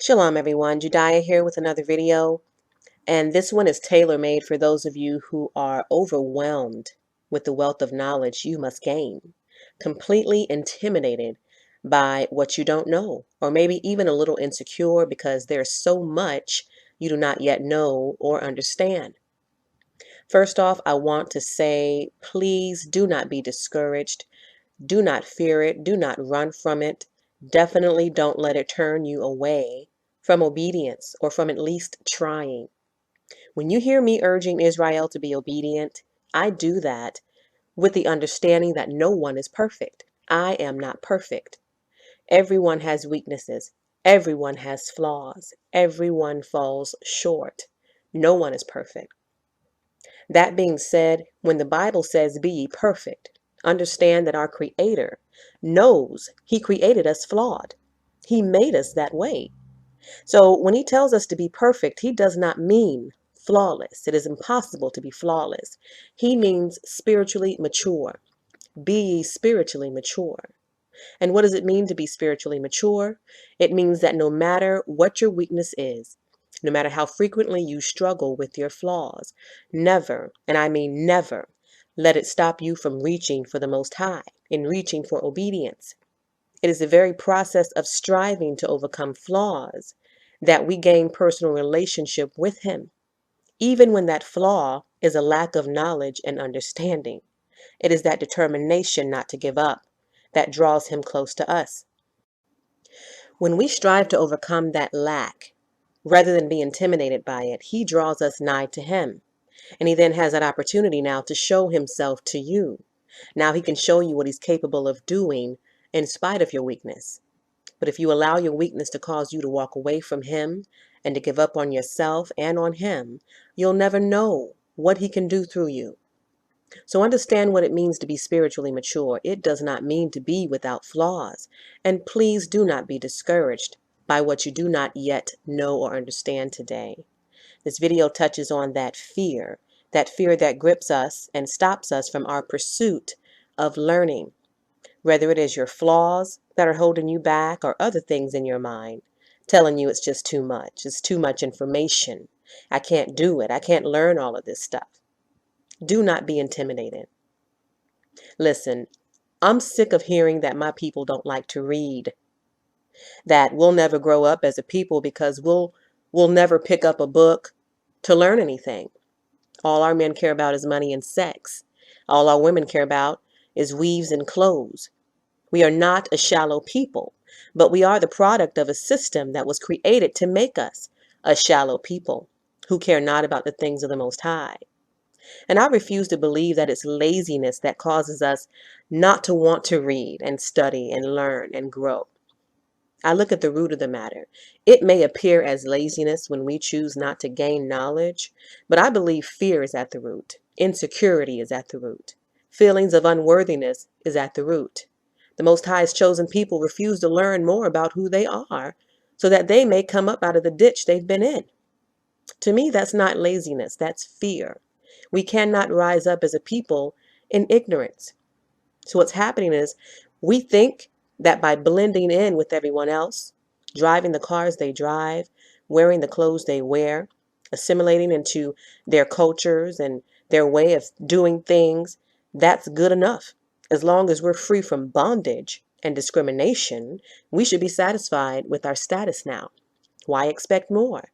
Shalom everyone, Judaiah here with another video, and this one is tailor-made for those of you who are overwhelmed with the wealth of knowledge you must gain, completely intimidated by what you don't know, or maybe even a little insecure because there's so much you do not yet know or understand. First off, I want to say, please do not be discouraged. Do not fear it. Do not run from it. Definitely don't let it turn you away from obedience or from at least trying. When you hear me urging Israel to be obedient, I do that with the understanding that no one is perfect. I am not perfect. Everyone has weaknesses. Everyone has flaws. Everyone falls short. No one is perfect. That being said, when the Bible says, be ye perfect, understand that our Creator knows He created us flawed. He made us that way. So when He tells us to be perfect, He does not mean flawless. It is impossible to be flawless. He means spiritually mature. Be ye spiritually mature. And what does it mean to be spiritually mature? It means that no matter what your weakness is, no matter how frequently you struggle with your flaws, never, and I mean never, let it stop you from reaching for the Most High and reaching for obedience. It is the very process of striving to overcome flaws that we gain personal relationship with Him, even when that flaw is a lack of knowledge and understanding. It is that determination not to give up that draws Him close to us. When we strive to overcome that lack, rather than be intimidated by it, He draws us nigh to Him. And He then has that opportunity now to show Himself to you. Now He can show you what He's capable of doing in spite of your weakness. But if you allow your weakness to cause you to walk away from Him and to give up on yourself and on Him, you'll never know what He can do through you. So understand what it means to be spiritually mature. It does not mean to be without flaws. And please do not be discouraged by what you do not yet know or understand today. This video touches on that fear that grips us and stops us from our pursuit of learning. Whether it is your flaws that are holding you back or other things in your mind, telling you it's just too much. It's too much information. I can't do it. I can't learn all of this stuff. Do not be intimidated. Listen, I'm sick of hearing that my people don't like to read, that we'll never grow up as a people because we'll never pick up a book to learn anything. All our men care about is money and sex. All our women care about is weaves and clothes. We are not a shallow people, but we are the product of a system that was created to make us a shallow people who care not about the things of the Most High. And I refuse to believe that it's laziness that causes us not to want to read and study and learn and grow. I look at the root of the matter. It may appear as laziness when we choose not to gain knowledge, but I believe fear is at the root. Insecurity is at the root. Feelings of unworthiness is at the root. The Most High's chosen people refuse to learn more about who they are so that they may come up out of the ditch they've been in. To me, that's not laziness, that's fear. We cannot rise up as a people in ignorance. So what's happening is we think that by blending in with everyone else, driving the cars they drive, wearing the clothes they wear, assimilating into their cultures and their way of doing things, that's good enough. As long as we're free from bondage and discrimination, we should be satisfied with our status now. Why expect more?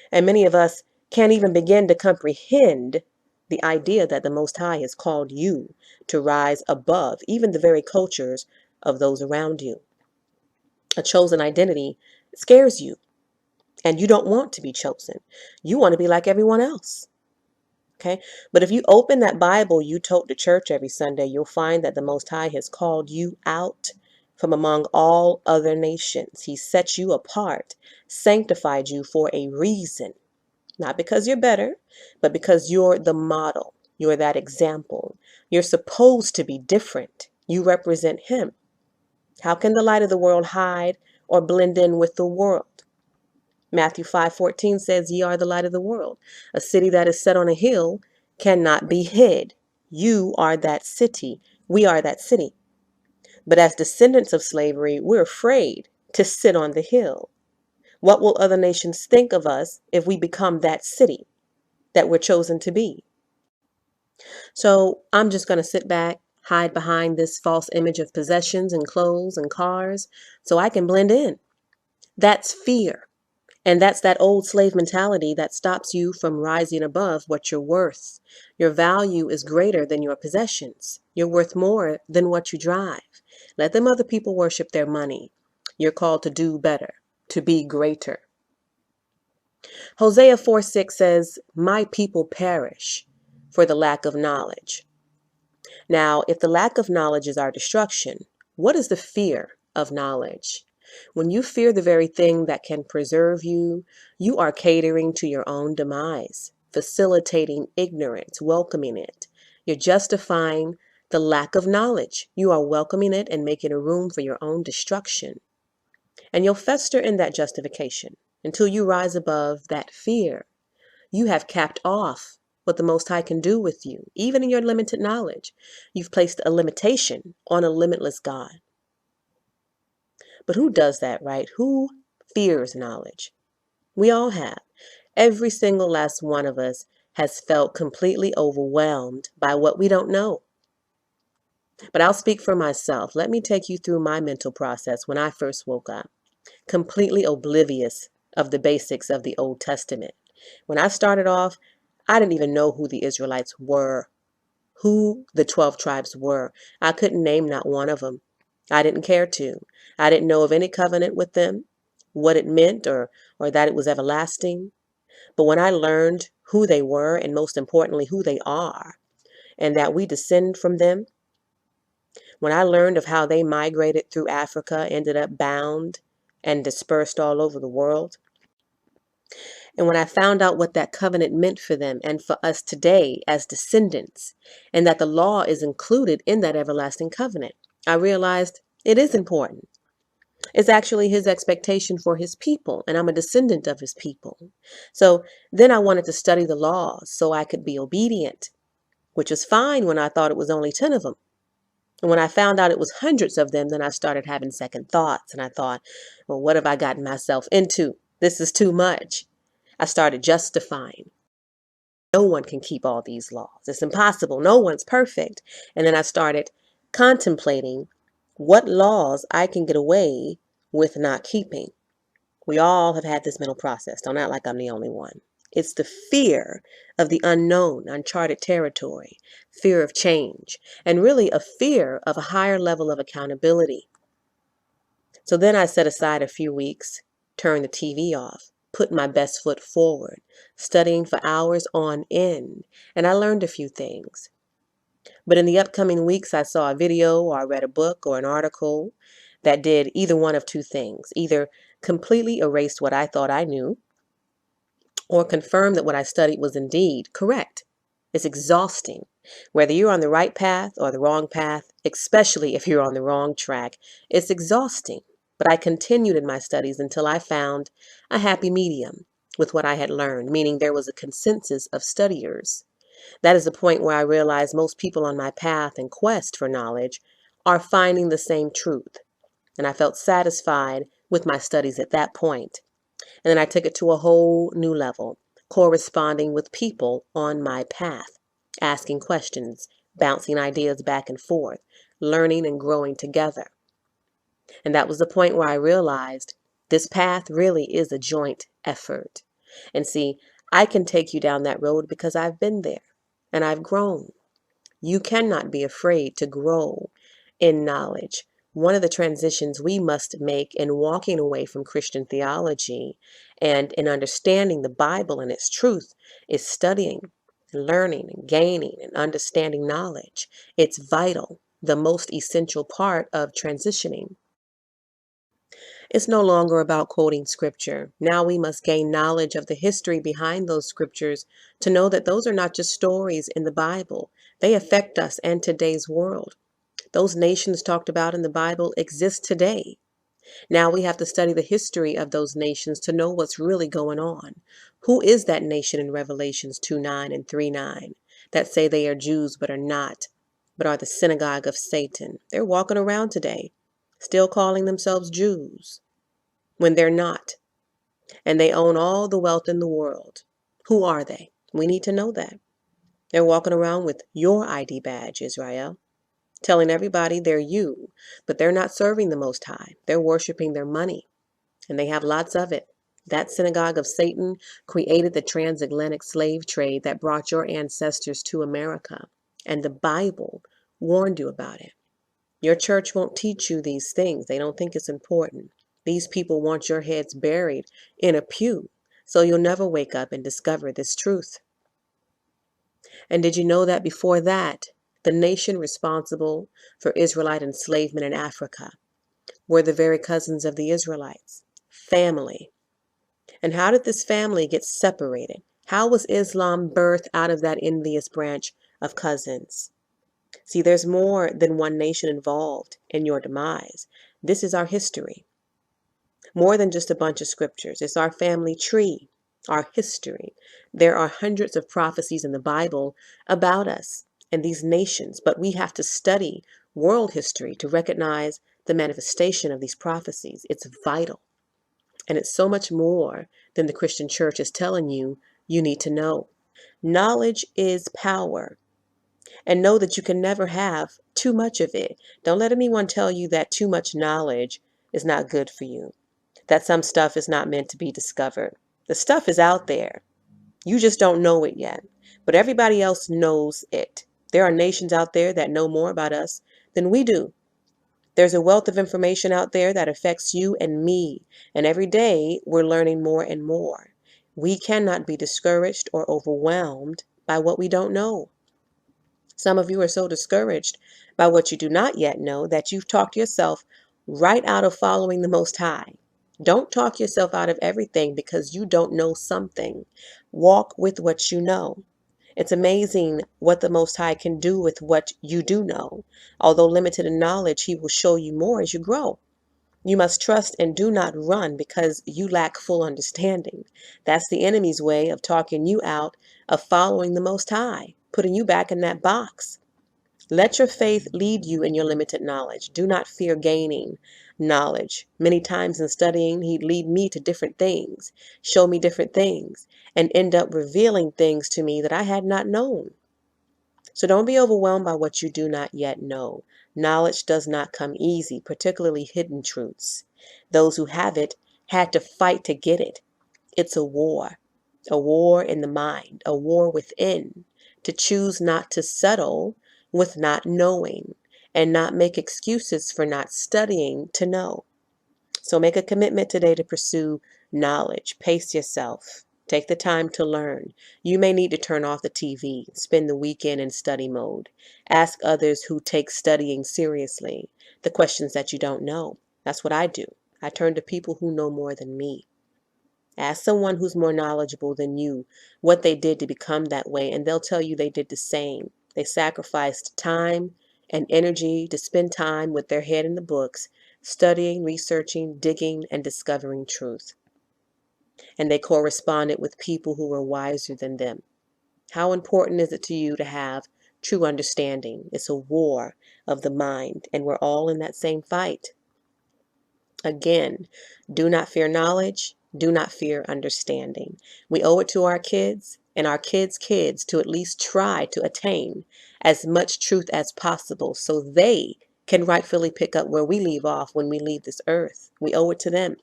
And many of us can't even begin to comprehend the idea that the Most High has called you to rise above even the very cultures of those around you. A chosen identity scares you, and you don't want to be chosen. You want to be like everyone else. Okay? But if you open that Bible you tote to church every Sunday, you'll find that the Most High has called you out from among all other nations. He set you apart, sanctified you for a reason. Not because you're better, but because you're the model. You're that example. You're supposed to be different. You represent Him. How can the light of the world hide or blend in with the world? Matthew 5:14 says, ye are the light of the world. A city that is set on a hill cannot be hid. You are that city. We are that city. But as descendants of slavery, we're afraid to sit on the hill. What will other nations think of us if we become that city that we're chosen to be? So I'm just going to sit back, hide behind this false image of possessions and clothes and cars so I can blend in. That's fear. And that's that old slave mentality that stops you from rising above what you're worth. Your value is greater than your possessions. You're worth more than what you drive. Let them other people worship their money. You're called to do better, to be greater. Hosea 4:6 says, "My people perish for the lack of knowledge." Now, if the lack of knowledge is our destruction, what is the fear of knowledge? When you fear the very thing that can preserve you, you are catering to your own demise, facilitating ignorance, welcoming it. You're justifying the lack of knowledge. You are welcoming it and making a room for your own destruction. And you'll fester in that justification until you rise above that fear. You have capped off what the Most High can do with you, even in your limited knowledge. You've placed a limitation on a limitless God. But who does that, right? Who fears knowledge? We all have. Every single last one of us has felt completely overwhelmed by what we don't know. But I'll speak for myself. Let me take you through my mental process when I first woke up, completely oblivious of the basics of the Old Testament. When I started off, I didn't even know who the Israelites were, who the 12 tribes were. I couldn't name not one of them. I didn't care to. I didn't know of any covenant with them, what it meant, or that it was everlasting. But when I learned who they were, and most importantly, who they are, and that we descend from them, when I learned of how they migrated through Africa, ended up bound and dispersed all over the world, and when I found out what that covenant meant for them and for us today as descendants, and that the law is included in that everlasting covenant, I realized it is important. It's actually his expectation for his people, and I'm a descendant of his people. So then I wanted to study the laws so I could be obedient, which was fine when I thought it was only 10 of them. And when I found out it was hundreds of them, then I started having second thoughts, and I thought, well, what have I gotten myself into? This is too much. I started justifying. No one can keep all these laws. It's impossible. No one's perfect. And then I started contemplating what laws I can get away with not keeping. We all have had this mental process. Don't act like I'm the only one. It's the fear of the unknown, uncharted territory, fear of change, and really a fear of a higher level of accountability. So then I set aside a few weeks, turned the TV off, put my best foot forward, studying for hours on end, and I learned a few things. But in the upcoming weeks, I saw a video or I read a book or an article that did either one of two things, either completely erased what I thought I knew or confirmed that what I studied was indeed correct. It's exhausting. Whether you're on the right path or the wrong path, especially if you're on the wrong track, it's exhausting. But I continued in my studies until I found a happy medium with what I had learned, meaning there was a consensus of studiers. That is the point where I realized most people on my path and quest for knowledge are finding the same truth. And I felt satisfied with my studies at that point. And then I took it to a whole new level, corresponding with people on my path, asking questions, bouncing ideas back and forth, learning and growing together. And that was the point where I realized this path really is a joint effort. And see, I can take you down that road because I've been there and I've grown. You cannot be afraid to grow in knowledge. One of the transitions we must make in walking away from Christian theology and in understanding the Bible and its truth is studying, learning, and gaining and understanding knowledge. It's vital, the most essential part of transitioning. It's no longer about quoting scripture. Now we must gain knowledge of the history behind those scriptures to know that those are not just stories in the Bible. They affect us and today's world. Those nations talked about in the Bible exist today. Now we have to study the history of those nations to know what's really going on. Who is that nation in Revelations 2:9 and 3:9 that say they are Jews but are not, but are the synagogue of Satan? They're walking around today, still calling themselves Jews when they're not. and they own all the wealth in the world. Who are they? We need to know that. They're walking around with your ID badge, Israel, telling everybody they're you, but they're not serving the Most High. They're worshiping their money, and they have lots of it. That synagogue of Satan created the transatlantic slave trade that brought your ancestors to America, and the Bible warned you about it. Your church won't teach you these things. They don't think it's important. These people want your heads buried in a pew, so you'll never wake up and discover this truth. And did you know that before that, the nation responsible for Israelite enslavement in Africa were the very cousins of the Israelites? Family. And how did this family get separated? How was Islam birthed out of that envious branch of cousins? See, there's more than one nation involved in your demise. This is our history. More than just a bunch of scriptures. It's our family tree, our history. There are hundreds of prophecies in the Bible about us and these nations, but we have to study world history to recognize the manifestation of these prophecies. It's vital. And it's so much more than the Christian church is telling you need to know. Knowledge is power. And know that you can never have too much of it. Don't let anyone tell you that too much knowledge is not good for you, that some stuff is not meant to be discovered. The stuff is out there. You just don't know it yet, but everybody else knows it. There are nations out there that know more about us than we do. There's a wealth of information out there that affects you and me, and every day we're learning more and more. We cannot be discouraged or overwhelmed by what we don't know. Some of you are so discouraged by what you do not yet know that you've talked yourself right out of following the Most High. Don't talk yourself out of everything because you don't know something. Walk with what you know. It's amazing what the Most High can do with what you do know. Although limited in knowledge, He will show you more as you grow. You must trust and do not run because you lack full understanding. That's the enemy's way of talking you out of following the Most High, putting you back in that box. Let your faith lead you in your limited knowledge. Do not fear gaining knowledge. Many times in studying, He'd lead me to different things, show me different things, and end up revealing things to me that I had not known. So don't be overwhelmed by what you do not yet know. Knowledge does not come easy, particularly hidden truths. Those who have it had to fight to get it. It's a war in the mind, a war within, to choose not to settle with not knowing and not make excuses for not studying to know. So make a commitment today to pursue knowledge. Pace yourself. Take the time to learn. You may need to turn off the TV, spend the weekend in study mode. Ask others who take studying seriously the questions that you don't know. That's what I do. I turn to people who know more than me. Ask someone who's more knowledgeable than you what they did to become that way, and they'll tell you they did the same. They sacrificed time and energy to spend time with their head in the books, studying, researching, digging, and discovering truth. And they corresponded with people who were wiser than them. How important is it to you to have true understanding? It's a war of the mind, and we're all in that same fight. Again, do not fear knowledge. Do not fear understanding. We owe it to our kids and our kids' kids to at least try to attain as much truth as possible so they can rightfully pick up where we leave off when we leave this earth. We owe it to them.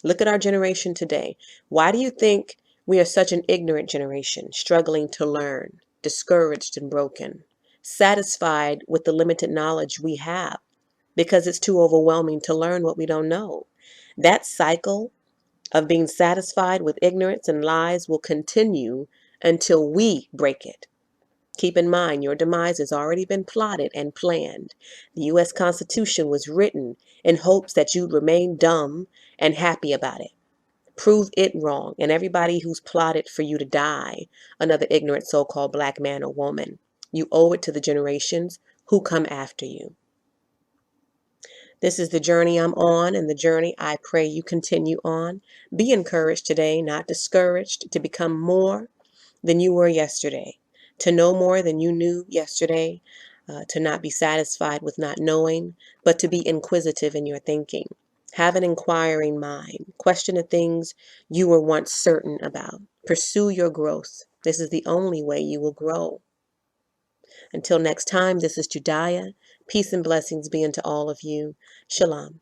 Look at our generation today. Why do you think we are such an ignorant generation, struggling to learn, discouraged and broken, satisfied with the limited knowledge we have? Because it's too overwhelming to learn what we don't know. That cycle of being satisfied with ignorance and lies will continue until we break it. Keep in mind, your demise has already been plotted and planned. The U.S. Constitution was written in hopes that you'd remain dumb and happy about it. Prove it wrong, and everybody who's plotted for you to die, another ignorant so-called black man or woman, you owe it to the generations who come after you. This is the journey I'm on, and the journey I pray you continue on. Be encouraged today, not discouraged, to become more than you were yesterday, to know more than you knew yesterday, to not be satisfied with not knowing, but to be inquisitive in your thinking. Have an inquiring mind. Question the things you were once certain about. Pursue your growth. This is the only way you will grow. Until next time, this is Judaya. Peace and blessings be unto all of you. Shalom.